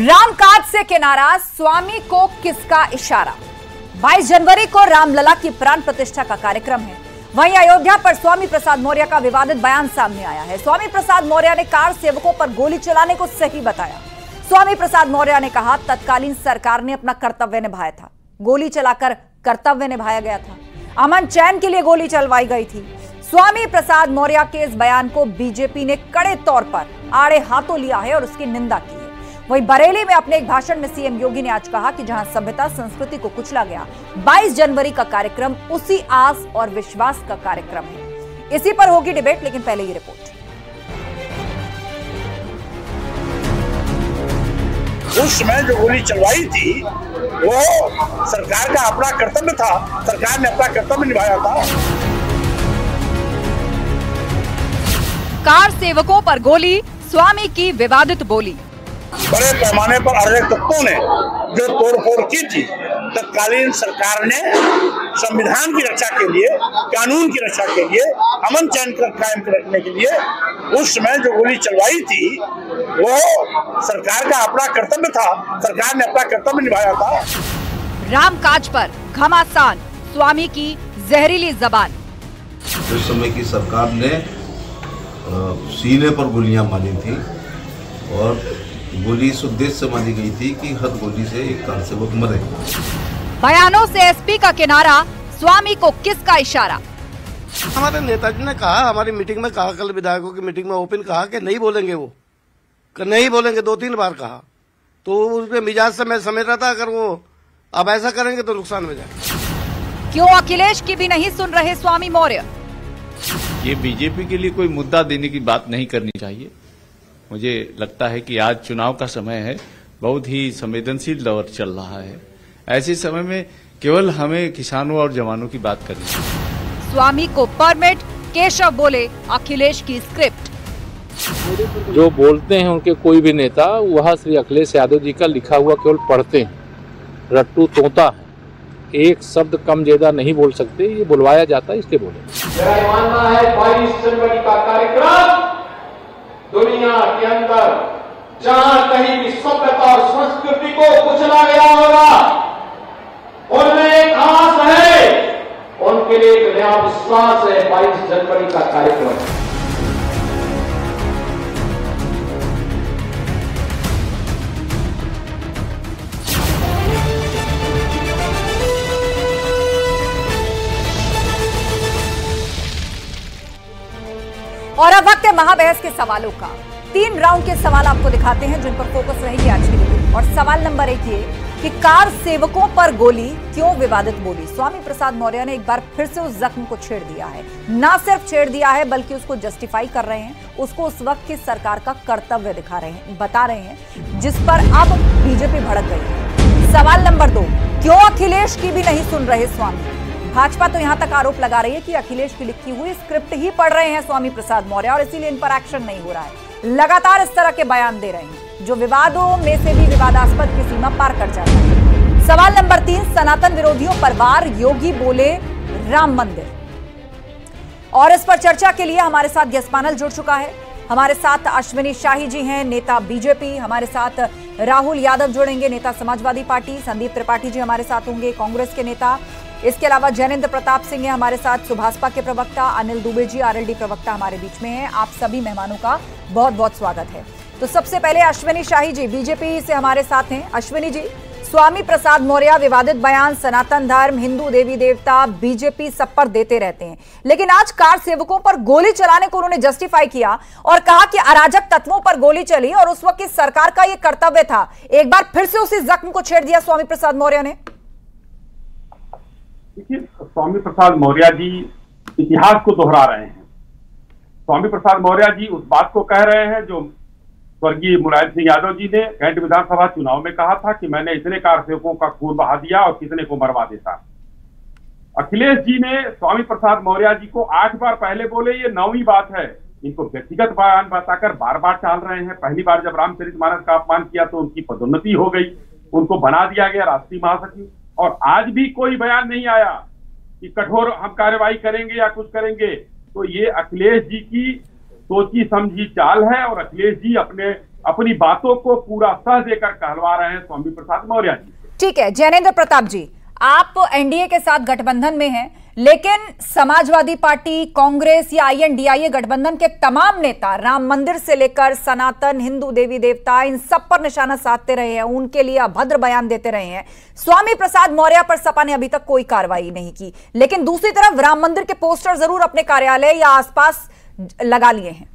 रामकाज से किनारा, स्वामी को किसका इशारा। 22 जनवरी को रामलला की प्राण प्रतिष्ठा का कार्यक्रम है। वहीं अयोध्या पर स्वामी प्रसाद मौर्य का विवादित बयान सामने आया है। स्वामी प्रसाद मौर्य ने कार सेवकों पर गोली चलाने को सही बताया। स्वामी प्रसाद मौर्य ने कहा, तत्कालीन सरकार ने अपना कर्तव्य निभाया था। गोली चलाकर कर्तव्य निभाया गया था। अमन चैन के लिए गोली चलवाई गई थी। स्वामी प्रसाद मौर्य के इस बयान को बीजेपी ने कड़े तौर पर आड़े हाथों लिया है और उसकी निंदा की है। वहीं बरेली में अपने एक भाषण में सीएम योगी ने आज कहा कि जहां सभ्यता संस्कृति को कुचला गया, 22 जनवरी का कार्यक्रम उसी आस और विश्वास का कार्यक्रम है। इसी पर होगी डिबेट, लेकिन पहले ये रिपोर्ट। उस समय जो गोली चलवाई थी वो सरकार का अपना कर्तव्य था। सरकार ने अपना कर्तव्य निभाया था। कार सेवकों पर गोली, स्वामी की विवादित बोली। बड़े पैमाने पर अराजक तत्वों ने जो तोड़फोड़ की थी, तत्कालीन सरकार ने संविधान की रक्षा के लिए, कानून की रक्षा के लिए, अमन चैन कायम रखने के लिए उस समय जो गोली चलवाई थी वो सरकार का अपना कर्तव्य था। सरकार ने अपना कर्तव्य निभाया था। रामकाज पर घमासान, स्वामी की जहरीली जबान। उस समय की सरकार ने सीने पर गोलियां मारी थी और गोली इस उद्देश्य से मारी गई थी कि हर गोली से एक कार सेवक मरे। बयानों से एसपी का किनारा, स्वामी को किसका इशारा। हमारे नेताजी ने कहा, हमारी मीटिंग में कहा, कल विधायकों की मीटिंग में ओपन कहा कि नहीं बोलेंगे, वो नहीं बोलेंगे, 2-3 बार कहा। तो उसके मिजाज से मैं समझ रहा था अगर वो अब ऐसा करेंगे तो नुकसान हो जाएगा। क्यों अखिलेश की भी नहीं सुन रहे स्वामी मौर्य। ये बीजेपी के लिए कोई मुद्दा देने की बात नहीं करनी चाहिए। मुझे लगता है कि आज चुनाव का समय है, बहुत ही संवेदनशील दौर चल रहा है। ऐसे समय में केवल हमें किसानों और जवानों की बात करनी चाहिए। स्वामी को परमिट, केशव बोले अखिलेश की स्क्रिप्ट। जो बोलते हैं उनके कोई भी नेता, वह श्री अखिलेश यादव जी का लिखा हुआ केवल पढ़ते हैं। रट्टू तोता है, एक शब्द कम ज्यादा नहीं बोल सकते, ये बुलवाया जाता है इसलिए बोले। मेरा मानना है 22 जनवरी का कार्यक्रम दुनिया के अंदर जहां कहीं भी सभ्यता और संस्कृति को कुचला गया होगा, उनमें एक आस है, उनके लिए एक नया विश्वास है। 22 जनवरी का कार्यक्रम और अब वक्त है महाबहस के सवालों का। 3 राउंड के सवाल आपको दिखाते हैं जिन पर फोकस रहेगी आज की डिबेट। और सवाल नंबर 1 ये कि कार सेवकों पर गोली क्यों विवादित बोली। स्वामी प्रसाद मौर्य ने एक बार फिर से उस जख्म को छेड़ दिया है। ना सिर्फ छेड़ दिया है बल्कि उसको जस्टिफाई कर रहे हैं, उसको उस वक्त की सरकार का कर्तव्य दिखा रहे हैं, बता रहे हैं, जिस पर अब बीजेपी भड़क गई है। सवाल नंबर 2, क्यों अखिलेश की भी नहीं सुन रहे स्वामी। भाजपा तो यहां तक आरोप लगा रही है कि अखिलेश की लिखी हुई स्क्रिप्ट ही पढ़ रहे हैं स्वामी प्रसाद मौर्य और इसीलिए इन पर एक्शन नहीं हो रहा है। लगातार इस तरह के बयान दे रहे हैं जो विवादों में से भी विवादास्पद की सीमा पार कर जाता है। सवाल नंबर 3, सनातन विरोधियों पर वार, योगी बोले राम मंदिर। और इस पर चर्चा के लिए हमारे साथ गेस्ट पैनल जुड़ चुका है। हमारे साथ अश्विनी शाही जी हैं, नेता बीजेपी। हमारे साथ राहुल यादव जुड़ेंगे, नेता समाजवादी पार्टी। संदीप त्रिपाठी जी हमारे साथ होंगे, कांग्रेस के नेता। इसके अलावा जैनेन्द्र प्रताप सिंह है हमारे साथ, सुभाषपा के प्रवक्ता। अनिल दुबे जी आरएलडी प्रवक्ता हमारे बीच में हैं। आप सभी मेहमानों का बहुत बहुत स्वागत है। तो सबसे पहले अश्विनी शाही जी बीजेपी से हमारे साथ हैं। अश्विनी जी, स्वामी प्रसाद मौर्य विवादित बयान, सनातन धर्म, हिंदू देवी देवता, बीजेपी सब पर देते रहते हैं, लेकिन आज कार सेवकों पर गोली चलाने को उन्होंने जस्टिफाई किया और कहा कि अराजक तत्वों पर गोली चली और उस वक्त की सरकार का यह कर्तव्य था। एक बार फिर से उसी जख्म को छेड़ दिया स्वामी प्रसाद मौर्य ने। देखिए, स्वामी प्रसाद मौर्य जी इतिहास को दोहरा रहे हैं। स्वामी प्रसाद मौर्य जी उस बात को कह रहे हैं जो स्वर्गीय मुलायम सिंह यादव जी ने कैंट विधानसभा चुनाव में कहा था कि मैंने इतने कार सेवकों का खून बहा दिया और कितने को मरवा देता। अखिलेश जी ने स्वामी प्रसाद मौर्य जी को 8 बार पहले बोले, ये 9वीं बात है। इनको व्यक्तिगत बयान बताकर बार बार टाल रहे हैं। पहली बार जब रामचरितमानस का अपमान किया तो उनकी पदोन्नति हो गई, उनको बना दिया गया राष्ट्रीय महासचिव। और आज भी कोई बयान नहीं आया कि कठोर हम कार्रवाई करेंगे या कुछ करेंगे। तो ये अखिलेश जी की सोची समझी चाल है और अखिलेश जी अपने अपनी बातों को पूरा सह देकर कहलवा रहे हैं स्वामी प्रसाद मौर्य जी। ठीक है जैनेंद्र प्रताप जी, आप एनडीए के साथ गठबंधन में हैं, लेकिन समाजवादी पार्टी, कांग्रेस या आईएनडीआईए गठबंधन के तमाम नेता राम मंदिर से लेकर सनातन, हिंदू देवी देवता, इन सब पर निशाना साधते रहे हैं, उनके लिए अभद्र बयान देते रहे हैं। स्वामी प्रसाद मौर्य पर सपा ने अभी तक कोई कार्रवाई नहीं की, लेकिन दूसरी तरफ राम मंदिर के पोस्टर जरूर अपने कार्यालय या आसपास लगा लिए हैं।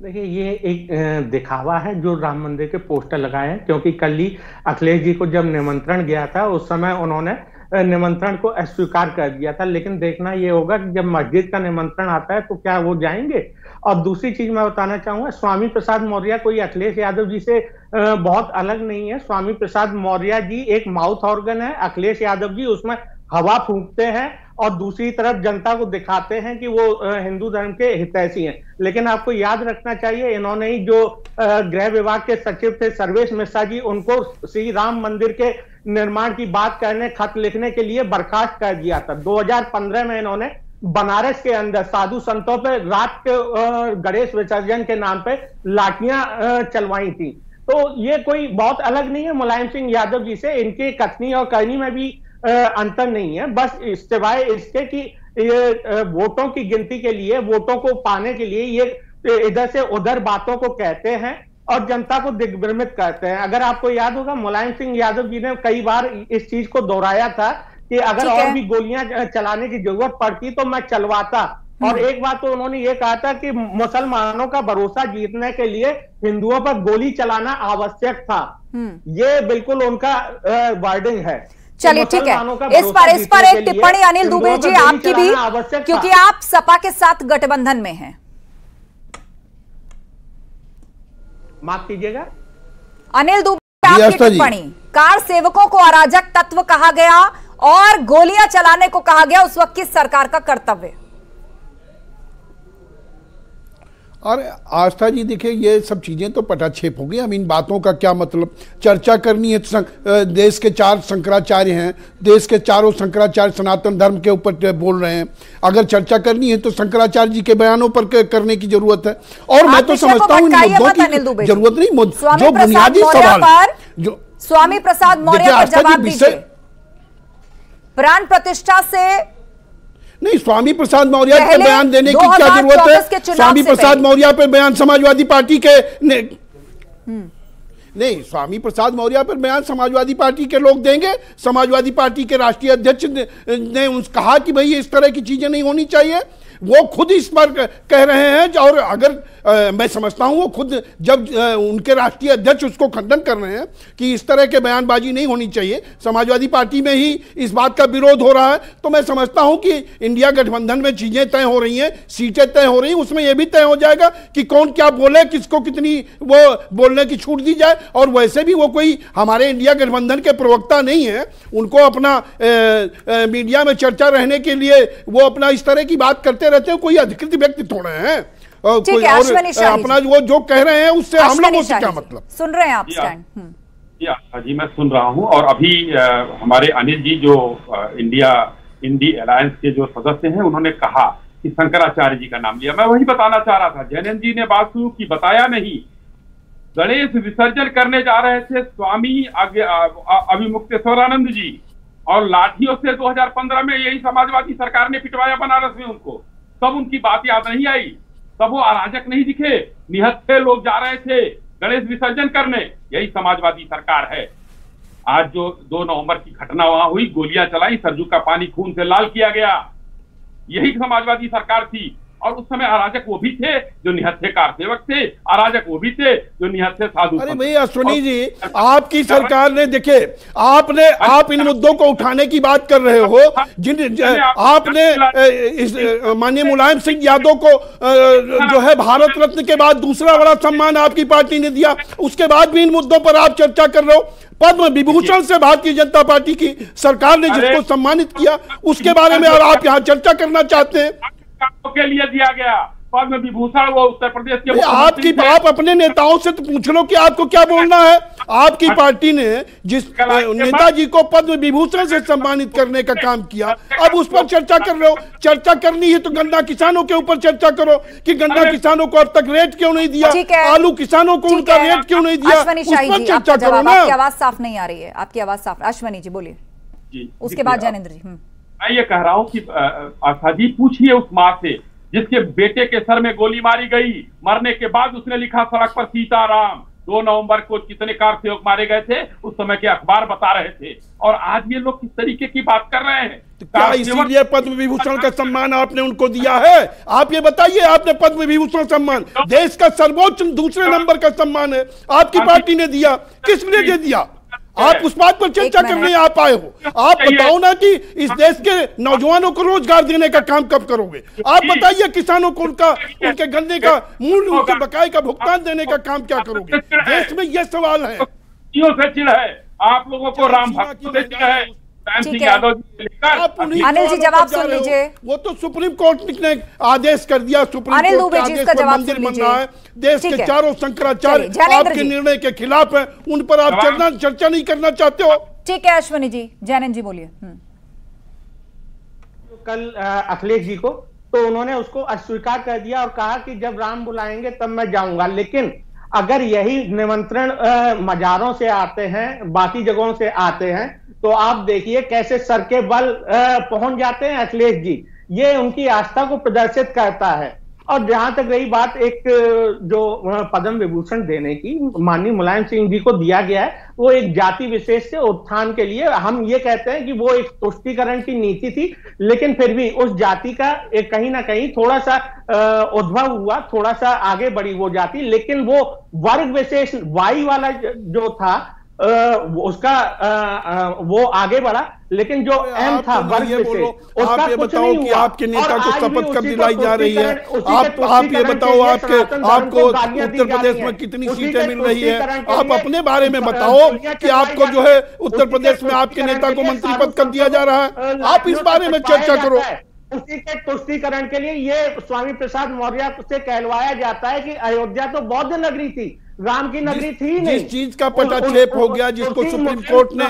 देखिए ये एक दिखावा है जो राम मंदिर के पोस्टर लगाए हैं, क्योंकि कल ही अखिलेश जी को जब निमंत्रण गया था उस समय उन्होंने निमंत्रण को अस्वीकार कर दिया था। लेकिन देखना ये होगा कि जब मस्जिद का निमंत्रण आता है तो क्या वो जाएंगे। और दूसरी चीज मैं बताना चाहूंगा, स्वामी प्रसाद मौर्य कोई अखिलेश यादव जी से बहुत अलग नहीं है। स्वामी प्रसाद मौर्य जी एक माउथ ऑर्गन है, अखिलेश यादव जी उसमें हवा फूंकते हैं और दूसरी तरफ जनता को दिखाते हैं कि वो हिंदू धर्म के हितैषी हैं। लेकिन आपको याद रखना चाहिए, इन्होंने ही जो गृह विभाग के सचिव थे सर्वेश मिश्रा जी, उनको श्री राम मंदिर के निर्माण की बात करने, खत लिखने के लिए बर्खास्त कर दिया था। 2015 में इन्होंने बनारस के अंदर साधु संतों पे रात के गणेश विसर्जन के नाम पे लाठियां चलवाई थी। तो ये कोई बहुत अलग नहीं है मुलायम सिंह यादव जी से, इनके कथनी और करनी में भी अंतर नहीं है। बस सिवाय इसके कि ये वोटों की गिनती के लिए, वोटों को पाने के लिए ये इधर से उधर बातों को कहते हैं और जनता को दिग्भ्रमित करते हैं। अगर आपको याद होगा, मुलायम सिंह यादव जी ने कई बार इस चीज को दोहराया था कि अगर और भी गोलियां चलाने की जरूरत पड़ती तो मैं चलवाता। और एक बात तो उन्होंने ये कहा था कि मुसलमानों का भरोसा जीतने के लिए हिंदुओं पर गोली चलाना आवश्यक था। ये बिल्कुल उनका वर्डिंग है। चलिए ठीक है, इस पर एक टिप्पणी अनिल दुबे जी आपकी भी, क्योंकि आप सपा के साथ गठबंधन में हैं। माफ कीजिएगा अनिल दुबे, आपकी टिप्पणी, कार सेवकों को अराजक तत्व कहा गया और गोलियां चलाने को कहा गया, उस वक्त किस सरकार का कर्तव्य? और आस्था जी देखिए, ये सब चीज़ें तो पटाक्षेप हो गई। अब इन बातों का क्या मतलब? चर्चा करनी है तो देश के 4 शंकराचार्य हैं, देश के चारों शंकराचार्य सनातन धर्म के ऊपर बोल रहे हैं। अगर चर्चा करनी है तो शंकराचार्य जी के बयानों पर करने की जरूरत है। और मैं तो समझता हूँ इन मुद्दों की जरूरत नहीं, जो बुनियादी सवाल जो स्वामी प्रसाद मौर्य पर जवाब दीजिए। प्राण प्रतिष्ठा से नहीं, स्वामी प्रसाद मौर्य पर बयान देने की क्या जरूरत है? स्वामी प्रसाद मौर्य पर बयान समाजवादी पार्टी के नहीं, स्वामी प्रसाद मौर्य पर बयान समाजवादी पार्टी के लोग देंगे। समाजवादी पार्टी के राष्ट्रीय अध्यक्ष ने कहा कि भाई इस तरह की चीजें नहीं होनी चाहिए, वो खुद इस पर कह रहे हैं। और अगर मैं समझता हूं वो खुद जब उनके राष्ट्रीय अध्यक्ष उसको खंडन कर रहे हैं कि इस तरह के बयानबाजी नहीं होनी चाहिए, समाजवादी पार्टी में ही इस बात का विरोध हो रहा है, तो मैं समझता हूं कि इंडिया गठबंधन में चीजें तय हो रही हैं, सीटें तय हो रही हैं, उसमें यह भी तय हो जाएगा कि कौन क्या बोले, किसको कितनी वो बोलने की छूट दी जाए। और वैसे भी वो कोई हमारे इंडिया गठबंधन के प्रवक्ता नहीं है, उनको अपना मीडिया में चर्चा रहने के लिए वो अपना इस तरह की बात करते रहते हैं। कोई अधिकृत व्यक्ति थोड़े हैं, कोई और अपना वो जो कह रहे हैं उससे हम लोगों से क्या मतलब? सुन रहे हैं आप स्टैंड? जी मैं सुन रहा हूं। और अभी हमारे अनिल जी जो इंडी अलायंस के जो सदस्य हैं, उन्होंने कहा कि शंकराचार्य जी का नाम लिया। मैं वही बताना चाह रहा था, जैनेन्द्र जी ने बात शुरू की, बताया नहीं। गणेश विसर्जन करने जा रहे थे स्वामी अभिमुक्तेश्वरानंद जी, और लाठियों से 2015 में यही समाजवादी सरकार ने पिटवाया बनारस में उनको। तब उनकी बात याद नहीं आई, तब वो अराजक नहीं दिखे, निहत्थे लोग जा रहे थे गणेश विसर्जन करने। यही समाजवादी सरकार है। आज जो 2 नवंबर की घटना वहां हुई, गोलियां चलाई, सरजू का पानी खून से लाल किया गया, यही समाजवादी सरकार थी। और उस समय अराजक वो भी थे जो निहत्थे कार सेवक थे, अराजक वो भी थे जो निहत्थे साधु। अरे भैया सुनी जी, आपकी सरकार ने, देखे आप इन मुद्दों को उठाने की बात कर रहे हो, आपने माननीय मुलायम सिंह यादव को जो है भारत रत्न के बाद दूसरा बड़ा सम्मान आपकी पार्टी ने दिया, उसके बाद भी इन मुद्दों पर आप चर्चा कर रहे हो। पद्म विभूषण से भारतीय जनता पार्टी की सरकार ने जिसको सम्मानित किया, उसके बारे में और आप यहाँ चर्चा करना चाहते हैं? के लिए दिया गया, पद्म विभूषण वो उत्तर प्रदेश के आपकी आप अपने नेताओं से तो पूछ लो कि आपको क्या बोलना है। आपकी पार्टी ने जिस नेताजी को पद्म विभूषण से सम्मानित करने का काम किया, अब उस पर चर्चा कर रहे हो। चर्चा करनी है तो गन्ना किसानों के ऊपर चर्चा करो कि गन्ना किसानों को अब तक रेट क्यों नहीं दिया, आलू किसानों को उनका रेट क्यों नहीं दिया, उस पर चर्चा करो ना। आपकी आवाज साफ नहीं आ रही है, आपकी आवाज साफ। अश्वनी जी बोलिए, उसके बाद ज्ञानेंद्र जी। मैं ये कह रहा हूँ कि आशा जी पूछिए उस माँ से जिसके बेटे के सर में गोली मारी गई, मरने के बाद उसने लिखा सड़क पर सीताराम। 2 नवंबर को कितने कार सेवक मारे गए थे उस समय के अखबार बता रहे थे, और आज ये लोग किस तरीके की बात कर रहे हैं। तो क्या इसीलिए पद्म विभूषण का सम्मान आपने उनको दिया है? आप ये बताइए, आपने पद्म विभूषण सम्मान, देश का सर्वोच्च दूसरे नंबर का सम्मान है, आपकी पार्टी ने दिया, किसने दिया? आप उस बात पर चर्चा करने आप आए हो। आप बताओ ना कि इस देश के नौजवानों को रोजगार देने का काम कब करोगे? आप बताइए किसानों को उनके गन्ने का मूल्य, उनके बकाये का भुगतान देने का काम क्या करोगे? देश में यह सवाल है। से चिढ़ है आप लोगों को, राम भक्तों से चिढ़ है, यादव अनिल जी जवाब सुन लीजिए। वो तो सुप्रीम कोर्ट ने आदेश कर दिया, सुप्रीम कोर्ट के आदेश पर मंदिर बन रहा है। देश के चारों शंकराचार्य आपके निर्णय के खिलाफ है, उन पर आप चर्चा नहीं करना चाहते हो। ठीक है अश्वनी जी, ज्ञानेंद्र जी बोलिए। कल अखिलेश जी को तो उन्होंने उसको अस्वीकार कर दिया और कहा कि जब राम बुलाएंगे तब मैं जाऊंगा। लेकिन अगर यही निमंत्रण मजारों से आते हैं, बाकी जगहों से आते हैं, तो आप देखिए कैसे सर के बल पहुंच जाते हैं अखिलेश जी। ये उनकी आस्था को प्रदर्शित करता है। और जहां तक रही बात, एक जो पद्म विभूषण देने की माननीय मुलायम सिंह जी को दिया गया है, वो एक जाति विशेष से उत्थान के लिए, हम ये कहते हैं कि वो एक तुष्टीकरण की नीति थी, लेकिन फिर भी उस जाति का एक कहीं ना कहीं थोड़ा सा उद्भव हुआ, थोड़ा सा आगे बढ़ी वो जाति। लेकिन वो वर्ग विशेष वाई वाला जो था उसका वो आगे बढ़ा, लेकिन जो एम था वर्ग विशेष, उसका कुछ नहीं हुआ। आपके नेता को शपथ कब दिलाई जा रही है? आप ये बताओ, आपको उत्तर प्रदेश में कितनी सीटें मिल रही है? आप अपने बारे में बताओ कि आपको जो है उत्तर प्रदेश में आपके नेता को मंत्री पद कब दिया जा रहा है? आप इस बारे में चर्चा करो। उसी के तुष्टीकरण के लिए ये स्वामी प्रसाद मौर्य से कहलवाया जाता है कि अयोध्या तो बौद्ध नगरी थी, राम की नगरी थी नहीं। जिस चीज का पटाक्षेप हो गया, जिसको सुप्रीम कोर्ट ने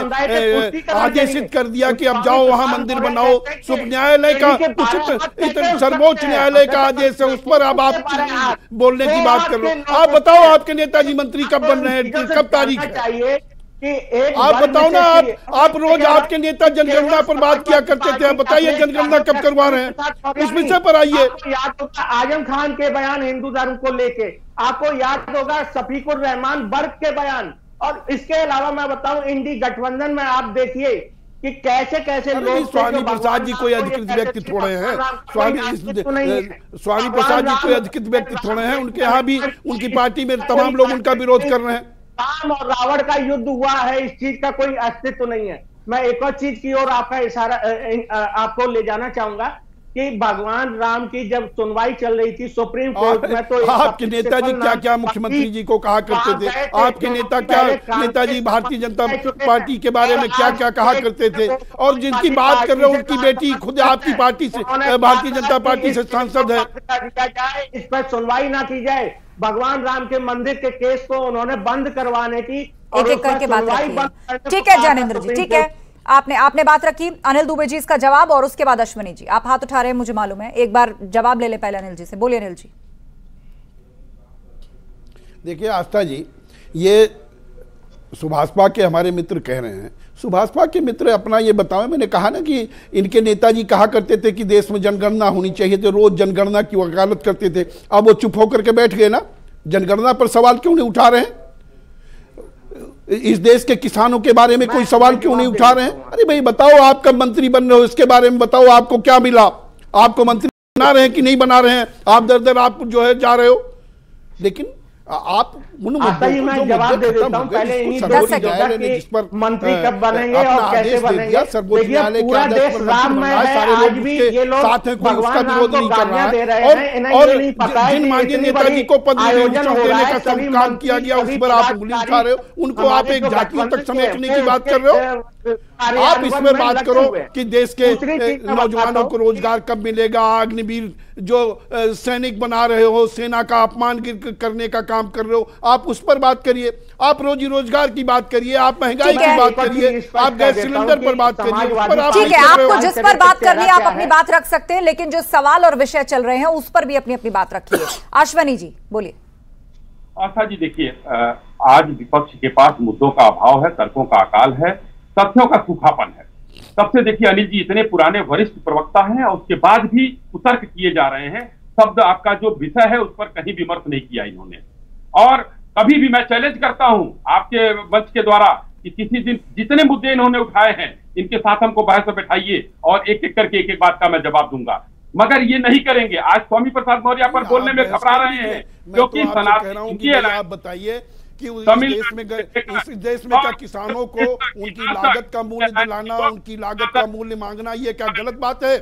आदेशित कर दिया कि अब जाओ वहां मंदिर बनाओ, न्यायालय का उचित सर्वोच्च न्यायालय का आदेश है, उस पर अब आप बोलने की बात कर लो। आप बताओ आपके नेताजी मंत्री कब बन रहे हैं, कब तारीख है? आप बताओ ना। आप रोज आपके नेता जनगणना पर बात किया करते थे, आप बताइए जनगणना कब करवा रहे हैं? इस विषय पर आइए। याद होगा आजम खान के बयान हिंदू धर्म को लेके, आपको याद होगा शफीकुर रहमान बर्क के बयान, और इसके अलावा मैं बताऊं इंडी गठबंधन में आप देखिए कि कैसे कैसे लोग। स्वामी प्रसाद जी कोई अधिकृत व्यक्ति थोड़े हैं, स्वामी प्रसाद जी कोई अधिकृत व्यक्ति थोड़े हैं, उनके यहाँ भी उनकी पार्टी में तमाम लोग उनका विरोध कर रहे हैं। राम और रावण का युद्ध हुआ है, इस चीज का कोई अस्तित्व नहीं है। मैं एक और चीज की ओर आपका इशारा आपको ले जाना चाहूंगा कि भगवान राम की जब सुनवाई चल रही थी सुप्रीम कोर्ट में, तो आपके नेताजी क्या क्या मुख्यमंत्री जी को कहा करते थे? आपके नेता क्या नेताजी भारतीय जनता पार्टी के बारे में क्या क्या कहा करते थे? और जिनकी बात कर रहे हो उनकी बेटी खुद आपकी पार्टी से, भारतीय जनता पार्टी से सांसद है। इस पर सुनवाई ना की जाए। भगवान राम के मंदिर के केस को उन्होंने बंद करवाने की एक-एक करके बात रखी। ठीक है ज्ञानेंद्र जी, ठीक है, आपने बात रखी। अनिल दुबे जी इसका जवाब, और उसके बाद अश्वनी जी। आप हाथ उठा रहे हैं मुझे मालूम है, एक बार जवाब ले ले पहले अनिल जी से। बोलिए अनिल जी। देखिए आस्था जी, ये सुभाषपा के हमारे मित्र कह रहे हैं, सुभाषपा के मित्र अपना ये बताओ। मैंने कहा ना कि इनके नेताजी कहा करते थे कि देश में जनगणना होनी चाहिए, तो रोज जनगणना की वकालत करते थे। अब वो चुप होकर के बैठ गए ना, जनगणना पर सवाल क्यों नहीं उठा रहे हैं? इस देश के किसानों के बारे में कोई सवाल क्यों नहीं उठा रहे हैं? अरे भाई बताओ, आप कब मंत्री बन रहे हो, इसके बारे में बताओ, आपको क्या मिला? आपको मंत्री बना रहे हैं कि नहीं बना रहे हैं? आप दर दर आप जो है जा रहे हो। लेकिन आप मैं जवाब दे देता हूं, पहले मंत्री कब बनेंगे और कैसे बनेंगे। सर्वोच्च न्यायालय पूरा देश राम में है, आज भी ये लोग साथ हैं, कोई उसका विरोध नहीं कर रहा है। और जिन माननीय नेताजी को पद्म विभूषण देने का सब काम किया गया, उस पर आप उंगली उठा रहे हो, उनको आप एक जातियों तक समेटने की बात कर रहे हो। आप इसमें बात करो कि देश के नौजवानों को रोजगार कब मिलेगा, अग्निवीर जो सैनिक बना रहे हो, सेना का अपमान करने का काम कर रहे हो, आप उस पर बात करिए। आप रोजी रोजगार की बात करिए, आप महंगाई की बात करिए, आप गैस सिलेंडर पर बात करिए। ठीक है, आपको जिस पर बात करनी है आप अपनी बात रख सकते हैं, लेकिन जो सवाल और विषय चल रहे हैं उस पर भी अपनी अपनी बात रखिए। अश्वनी जी बोलिए। आशा जी देखिए, आज विपक्ष के पास मुद्दों का अभाव है, तर्कों का अकाल है, तथ्यों का सूखापन है। सबसे देखिए अनिल जी इतने पुराने वरिष्ठ प्रवक्ता हैं और उसके बाद भी कुतर्क किए जा रहे हैं। शब्द आपका जो विषय है उस पर कहीं विमर्श नहीं किया इन्होंने। और कभी भी मैं चैलेंज करता हूं आपके मंच के द्वारा कि किसी दिन जितने मुद्दे इन्होंने उठाए हैं इनके साथ हमको बहस में बैठाइए और एक एक करके एक एक बात का मैं जवाब दूंगा, मगर ये नहीं करेंगे। आज स्वामी प्रसाद मौर्य पर बोलने में घबरा रहे हैं क्योंकि आप बताइए कि इस देश में क्या किसानों को उनकी लागत का मूल्य दिलाना, उनकी लागत का मूल्य मांगना, ये क्या गलत बात है?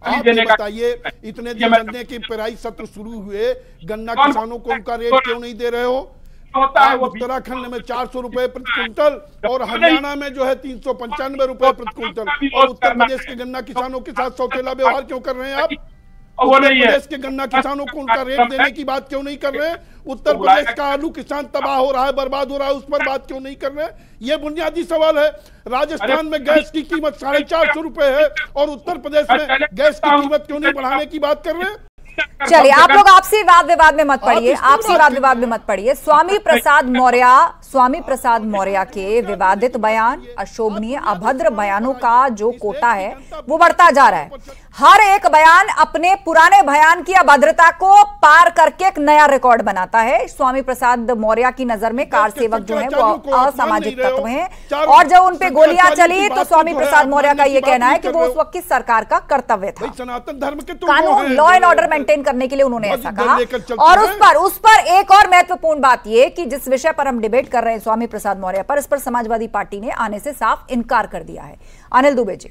आप ये बताइए, इतने दिन गन्ने की पेराई सत्र शुरू हुए, गन्ना किसानों को उनका रेट क्यों नहीं दे रहे हो? आप उत्तराखंड में 400 रुपए प्रति क्विंटल और हरियाणा में जो है 395 रुपए प्रति क्विंटल, और उत्तर प्रदेश के गन्ना किसानों के साथ सौतेला व्यवहार क्यों कर रहे हैं आप? उत्तर प्रदेश के गन्ना किसानों को उनका रेट देने की बात क्यों नहीं कर रहे हैं? उत्तर प्रदेश का आलू किसान तबाह हो रहा है, बर्बाद हो रहा है, उस पर बात क्यों नहीं कर रहे हैं? ये बुनियादी सवाल है। राजस्थान में गैस की कीमत 450 रुपए है और उत्तर प्रदेश में गैस की कीमत क्यों नहीं बढ़ाने की बात कर रहे हैं? चलिए, आप लोग आपसी वाद विवाद में मत पड़िए, आपसी वाद विवाद में मत पड़िए। स्वामी प्रसाद मौर्य के विवादित बयान, अशोभनीय अभद्र बयानों का जो कोटा है वो बढ़ता जा रहा है। हर एक बयान अपने पुराने बयान की अभद्रता को पार करके एक नया रिकॉर्ड बनाता है। स्वामी प्रसाद मौर्य की नजर में कार सेवक जो है वो असामाजिक तत्व हैं, और जब उन पे गोलियां चली तो स्वामी प्रसाद मौर्य का ये कहना है कि वो उस वक्त की सरकार का कर्तव्य था, सनातन धर्म के कानून लॉ एंड ऑर्डर मेंटेन करने के लिए उन्होंने ऐसा कहा। और उस पर एक और महत्वपूर्ण बात यह कि जिस विषय पर हम डिबेट कर रहे हैं स्वामी प्रसाद मौर्य पर, इस पर समाजवादी पार्टी ने आने से साफ इनकार कर दिया है। अनिल दुबे जी,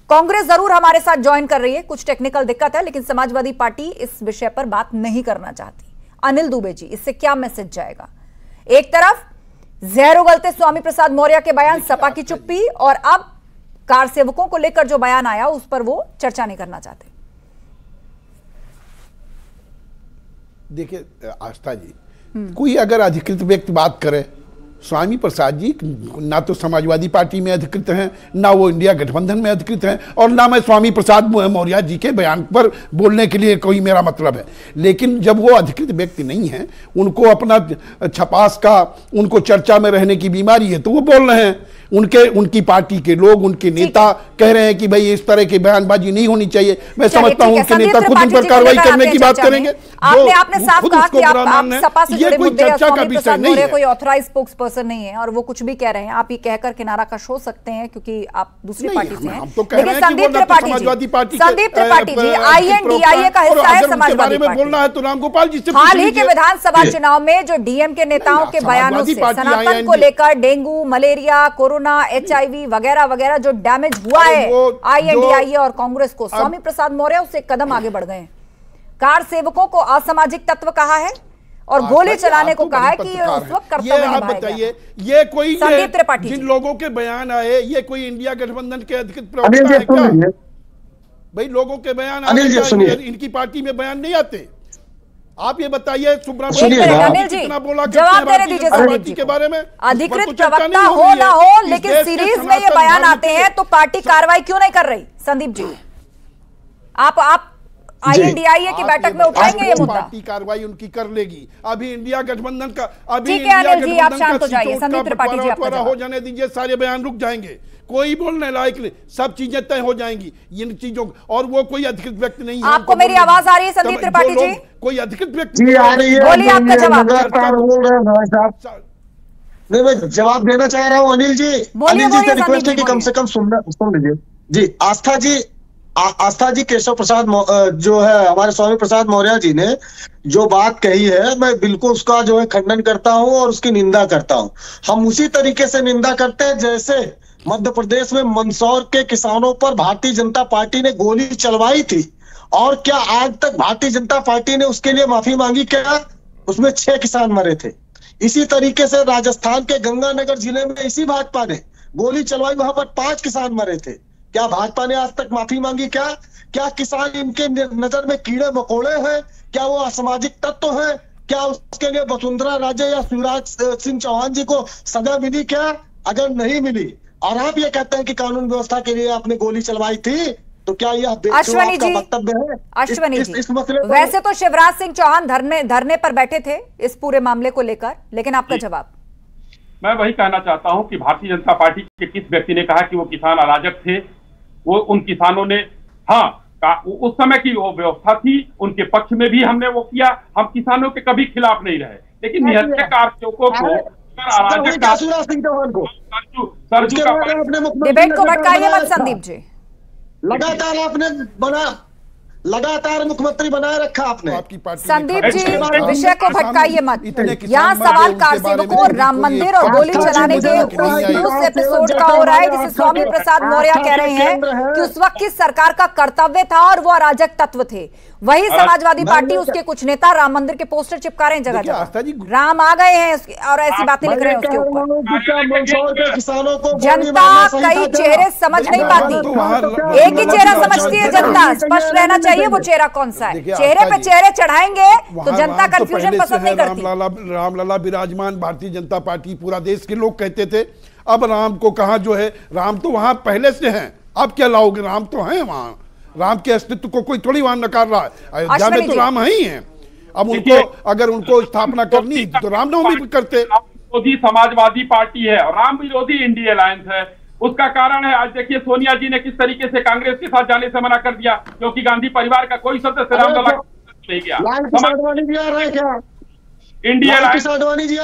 कांग्रेस जरूर हमारे साथ ज्वाइन कर रही है, कुछ टेक्निकल दिक्कत है, लेकिन समाजवादी पार्टी इस विषय पर बात नहीं करना चाहती। अनिल दुबे जी, इससे क्या मैसेज जाएगा? एक तरफ जहर उगलते स्वामी प्रसाद मौर्य के बयान, सपा की चुप्पी, और अब कार सेवकों को लेकर जो बयान आया उस पर वो चर्चा नहीं करना चाहते। देखिए आस्था जी, कोई अगर अधिकृत व्यक्ति बात करे, स्वामी प्रसाद जी ना तो समाजवादी पार्टी में अधिकृत हैं, ना वो इंडिया गठबंधन में अधिकृत हैं, और ना मैं स्वामी प्रसाद मौर्य जी के बयान पर बोलने के लिए कोई मेरा मतलब है। लेकिन जब वो अधिकृत व्यक्ति नहीं हैं, उनको अपना छपास का, उनको चर्चा में रहने की बीमारी है, तो वो बोल रहे हैं। उनकी पार्टी के लोग, उनके नेता कह रहे हैं कि भाई इस तरह की बयानबाजी नहीं होनी चाहिए। मैं समझता हूं उनके नेता खुद उन पर कार्रवाई करने की बात करेंगे। आपने साफ कहा कि आप सपा से जुड़े मुद्दे, चर्चा का विषय नहीं है, कोई ऑथराइज्ड स्पोक्स पर्सन नहीं है और वो कुछ भी कह रहे हैं। आप ये कहकर किनारा कश हो सकते हैं क्योंकि आप दूसरी पार्टी से हैं। लेकिन संदीप त्रिपाठी जी INDIA का हिस्सा है समाजवादी पार्टी। बोलना है तो रामगोपाल जी से हाल ही के विधानसभा चुनाव में जो डीएम के नेताओं के बयानों से सनातन को लेकर डेंगू, मलेरिया, कोरोना, HIV वगैरह वगैरह जो डैमेज हुआ है INDIA और कांग्रेस को, स्वामी प्रसाद मौर्य उससे कदम आगे बढ़ गए। कार सेवकों को असामाजिक तत्व कहा है और गोली चलाने को कहा है कि उस वक्त कर्तव्य निभाया गया। ये कोई संदीप त्रिपाठी जिन लोगों के बयान आए, ये कोई इंडिया गठबंधन के अधिकृत प्रवक्ता है क्या? भाई लोगों के बयान आए, इनकी पार्टी में बयान नहीं आते। आप ये बताइए, अनिल जी जवाब देने दीजिए संदीप जी के बारे में। अधिकृत प्रवक्ता हो ना हो, लेकिन सीरीज में ये बयान आते हैं तो पार्टी कार्रवाई क्यों नहीं कर रही? संदीप जी, आप INDIA की बैठक में उठाएंगे ये मुद्दा? पार्टी कार्रवाई उनकी कर लेगी। अभी इंडिया गठबंधन का, ठीक है अनिल जी आप शांत हो जाइए। संदीप त्रिपाठी जी आपका हो जाने दीजिए, सारे बयान रुक जाएंगे, कोई बोलने लायक नहीं, सब चीजें तय हो जाएंगी इन चीजों। और वो कोई अधिकृत व्यक्ति नहीं है। आपको मेरी आवाज आ रही है संदीप त्रिपाठी जी? कोई अधिकृत व्यक्ति बोलिए, आपका जवाब। नहीं, मैं जवाब देना चाह रहा हूँ अनिल जी। अनिल जी से रिक्वेस्ट है कि कम से कम सुन लीजिए जी। आस्था जी केशव प्रसाद जो है हमारे स्वामी प्रसाद मौर्य जी ने जो बात कही है, मैं बिल्कुल उसका जो है खंडन करता हूं और उसकी निंदा करता हूं। हम उसी तरीके से निंदा करते हैं जैसे मध्य प्रदेश में मंदसौर के किसानों पर भारतीय जनता पार्टी ने गोली चलवाई थी, और क्या आज तक भारतीय जनता पार्टी ने उसके लिए माफी मांगी? क्या उसमें 6 किसान मरे थे। इसी तरीके से राजस्थान के गंगानगर जिले में इसी भाजपा ने गोली चलवाई, वहां पर 5 किसान मरे थे। क्या भाजपा ने आज तक माफी मांगी? क्या किसान इनके नजर में कीड़े मकोड़े हैं? क्या वो असामाजिक तत्व है? क्या उसके लिए वसुंधरा राजे या शिवराज सिंह चौहान जी को सजा मिली? क्या अगर नहीं मिली और आप ये कहते हैं कि कानून व्यवस्था के लिए आपने गोली चलवाई थी, तो क्या यह अश्वनी जी वक्तव्य है? अश्वनी जी, इस मसले पर वैसे तो शिवराज सिंह चौहान धरने पर बैठे थे इस पूरे मामले को लेकर, लेकिन आपका जवाब? मैं वही कहना चाहता हूं कि भारतीय जनता पार्टी के किस व्यक्ति ने कहा कि वो किसान अराजक थे? वो उन किसानों ने, हाँ, उस समय की वो व्यवस्था थी, उनके पक्ष में भी हमने वो किया। हम किसानों के कभी खिलाफ नहीं रहे, लेकिन निहत्थे कारकों को डिबेट को भटकाइए मत संदीप जी। लगातार मुख्यमंत्री बनाए रखा आपने। संदीप जी विषय को भटकाइए मत। यहाँ सवाल कार सेवकों, राम मंदिर और गोली चलाने के उस एपिसोड का हो रहा है जिसे स्वामी प्रसाद मौर्य कह रहे हैं कि उस वक्त की सरकार का कर्तव्य था और वो अराजक तत्व थे। वही समाजवादी पार्टी, उसके कुछ नेता राम मंदिर के पोस्टर चिपका रहे हैं जगह जगह, राम आ गए हैं और ऐसी बातें लिख रहे हैं उसके ऊपर। जनता कई चेहरे समझ नहीं पाती, एक ही चेहरा समझती है जनता। स्पष्ट रहना चाहिए वो चेहरा कौन सा है। चेहरे पे चेहरे चढ़ाएंगे तो जनता कंफ्यूजन पसंद नहीं करती। रामलला विराजमान, भारतीय जनता पार्टी, पूरा देश के लोग कहते थे अब राम को कहा जो है, राम तो वहां पहले से हैं, अब क्या लाओगे? राम तो हैं वहां, राम के अस्तित्व को कोई थोड़ी वहां नकार रहा है। अयोध्या में तो राम ही हैं। अब उनको अगर उनको स्थापना करनी तो रामनवमी करते। विरोधी समाजवादी पार्टी है और राम विरोधी इंडिया अलायंस है। उसका कारण है, आज देखिए सोनिया जी ने किस तरीके से कांग्रेस के साथ जाने से मना कर दिया, क्योंकि गांधी परिवार का कोई सदस्य रामलला नहीं गया। इंडिया अडवाणी जी आ रहे हैं क्या? अडवाणी जी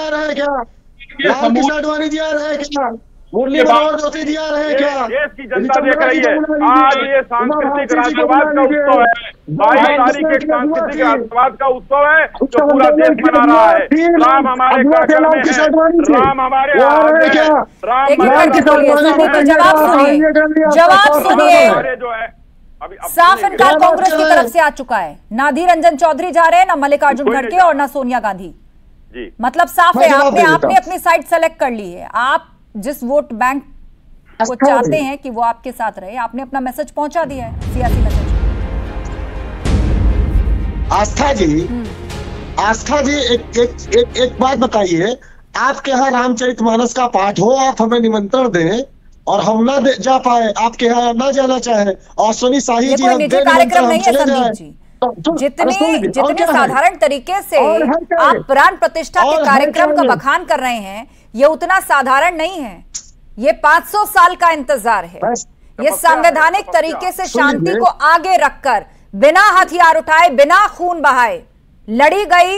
आ रहे हैं क्या? मुरली मनोहर जोशी जी आ रहे हैं क्या? देश की जनता देख रही है। आज ये सांस्कृतिक राष्ट्रवाद का उत्सव है, 22 तारीख एक सांस्कृतिक राष्ट्रवाद का उत्सव है जो पूरा देश मना रहा है। राम हमारे घर में है, राम हमारे जवाब सुनिए। जो है साफ इनकार कांग्रेस की तरफ से आ चुका है। ना अधीर रंजन चौधरी जा रहे हैं, ना मल्लिकार्जुन खड़गे और ना सोनिया गांधी। मतलब साफ है, आपने अपनी साइड सेलेक्ट कर ली है। आप जिस वोट बैंक को चाहते हैं कि वो आपके साथ रहे, आपने अपना मैसेज पहुंचा दिया है, सियासी मैसेज। आस्था जी एक बात बताइए, आपके यहाँ रामचरितमानस का पाठ हो, आप हमें निमंत्रण दें और हम ना जा पाए, आपके यहाँ ना जाना चाहे, और सुनी शाही जी निजी कार्यक्रम नहीं है संदीप जी। जितने साधारण तरीके से आप प्राण प्रतिष्ठा के कार्यक्रम का बखान कर रहे हैं, ये उतना साधारण नहीं है। ये 500 साल का इंतजार है। ये संवैधानिक तरीके से शांति को आगे रखकर, बिना हथियार उठाए, बिना खून बहाए लड़ी गई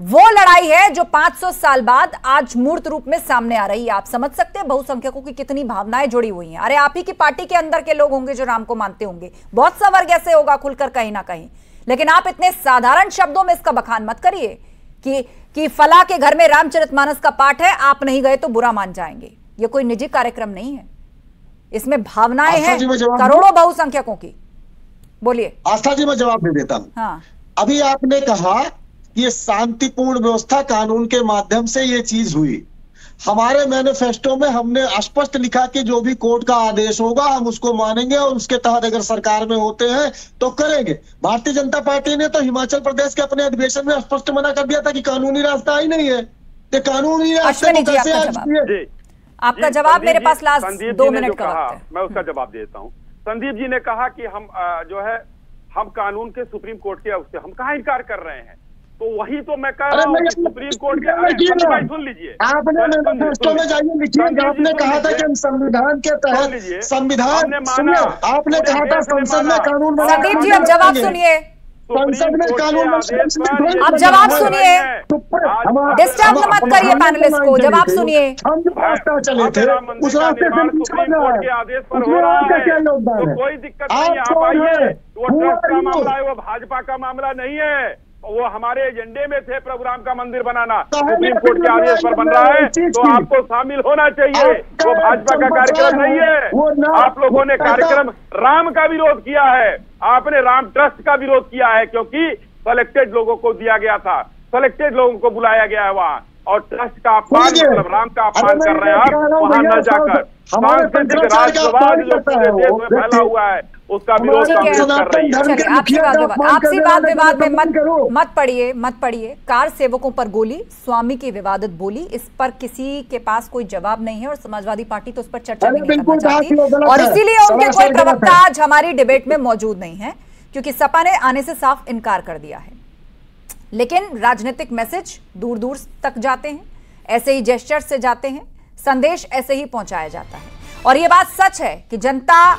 वो लड़ाई है जो 500 साल बाद आज मूर्त रूप में सामने आ रही है। आप समझ सकते हैं बहुसंख्यकों की कितनी भावनाएं जुड़ी हुई हैं। अरे आप ही की पार्टी के अंदर के लोग होंगे जो राम को मानते होंगे, बहुत सा वर्ग ऐसे होगा खुलकर कहीं ना कहीं, लेकिन आप इतने साधारण शब्दों में इसका बखान मत करिए कि फला के घर में रामचरितमानस का पाठ है, आप नहीं गए तो बुरा मान जाएंगे। ये कोई निजी कार्यक्रम नहीं है, इसमें भावनाएं हैं करोड़ों बहुसंख्यकों की। बोलिए। आस्था जी मैं जवाब दे देता हूं। हाँ। अभी आपने कहा कि ये शांतिपूर्ण व्यवस्था कानून के माध्यम से ये चीज हुई। हमारे मैनिफेस्टो में हमने स्पष्ट लिखा कि जो भी कोर्ट का आदेश होगा हम उसको मानेंगे और उसके तहत अगर सरकार में होते हैं तो करेंगे। भारतीय जनता पार्टी ने तो हिमाचल प्रदेश के अपने अधिवेशन में स्पष्ट मना कर दिया था कि कानूनी रास्ता ही नहीं है। तो कानूनी रास्ते को कैसे? आपका जवाब मेरे पास लास्ट 2 मिनट का वक्त है। मैं उसका जवाब देता हूँ। संदीप जी ने कहा कि हम जो है हम कानून के सुप्रीम कोर्ट के उससे हम कहाँ इनकार कर रहे हैं, तो वही तो मैं कह रहा हूँ कि सुप्रीम कोर्ट के सुन लीजिए, आपने मैनिफेस्टो में जाइए लिखिए, आपने कहा था कि हम संविधान के तहत संविधान आपने कहा था संसद में कानून। संदीप जी अब जवाब सुनिए, संसद में कानून अब जवाब सुनिए, डिस्टर्ब मत करिए पैनलिस्ट को, जवाब सुनिए। हम जो रास्ता चले थे उस रास्ते से आदेश पर हो रहा है तो कोई दिक्कत नहीं है, आप आइए। वो ट्रस्ट का मामला है, वो भाजपा का मामला नहीं है, वो हमारे एजेंडे में थे प्रोग्राम का मंदिर बनाना, सुप्रीम कोर्ट के आदेश पर बन रहा है तो आपको शामिल होना चाहिए। वो भाजपा का कार्यक्रम नहीं है। आप लोगों ने कार्यक्रम राम का विरोध किया है, आपने राम ट्रस्ट का विरोध किया है, क्योंकि सेलेक्टेड लोगों को दिया गया था, सेलेक्टेड लोगों को बुलाया गया है वहाँ। और ट्रस्ट का अपमान, मतलब राम का अपमान कर रहे हैं आप वहां न जाकर। सांस्कृतिक राष्ट्रवाद जो पूरे देश में फैला हुआ है उसका विरोध कर रही है। आपसी वाद विवाद में मत पड़िए। कार सेवकों पर गोली, स्वामी की विवादित बोली, इस पर किसी के पास कोई जवाब नहीं है और समाजवादी पार्टी तो उस पर चर्चा भी नहीं करना चाहती और इसीलिए उनके कोई प्रवक्ता आज हमारी डिबेट में मौजूद नहीं है, क्योंकि सपा ने आने से साफ इनकार कर दिया है। लेकिन राजनीतिक मैसेज दूर दूर तक जाते हैं, ऐसे ही जेस्चर से जाते हैं, संदेश ऐसे ही पहुंचाया जाता है। और यह बात सच है कि जनता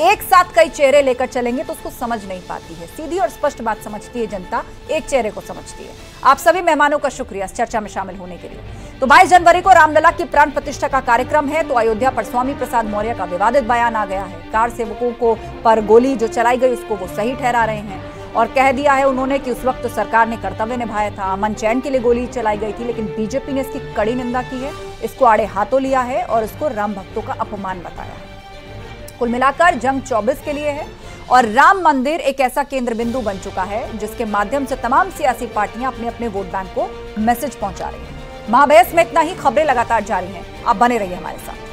एक साथ कई चेहरे लेकर चलेंगे तो उसको समझ नहीं पाती है। सीधी और स्पष्ट बात समझती है जनता, एक चेहरे को समझती है। आप सभी मेहमानों का शुक्रिया इस चर्चा में शामिल होने के लिए। तो 22 जनवरी को रामलला की प्राण प्रतिष्ठा का कार्यक्रम है, तो अयोध्या पर स्वामी प्रसाद मौर्य का विवादित बयान आ गया है। कार सेवकों को पर गोली जो चलाई गई उसको वो सही ठहरा रहे हैं और कह दिया है उन्होंने कि उस वक्त तो सरकार ने कर्तव्य निभाया था, अमन चैन के लिए गोली चलाई गई थी, लेकिन बीजेपी ने इसकी कड़ी निंदा की है, इसको आड़े हाथों लिया है और इसको राम भक्तों का अपमान बताया है। कुल मिलाकर जंग 24 के लिए है और राम मंदिर एक ऐसा केंद्र बिंदु बन चुका है जिसके माध्यम से तमाम सियासी पार्टियां अपने अपने वोट बैंक को मैसेज पहुंचा रही हैं। महाबहस में इतना ही, खबरें लगातार जारी हैं, आप बने रहिए हमारे साथ।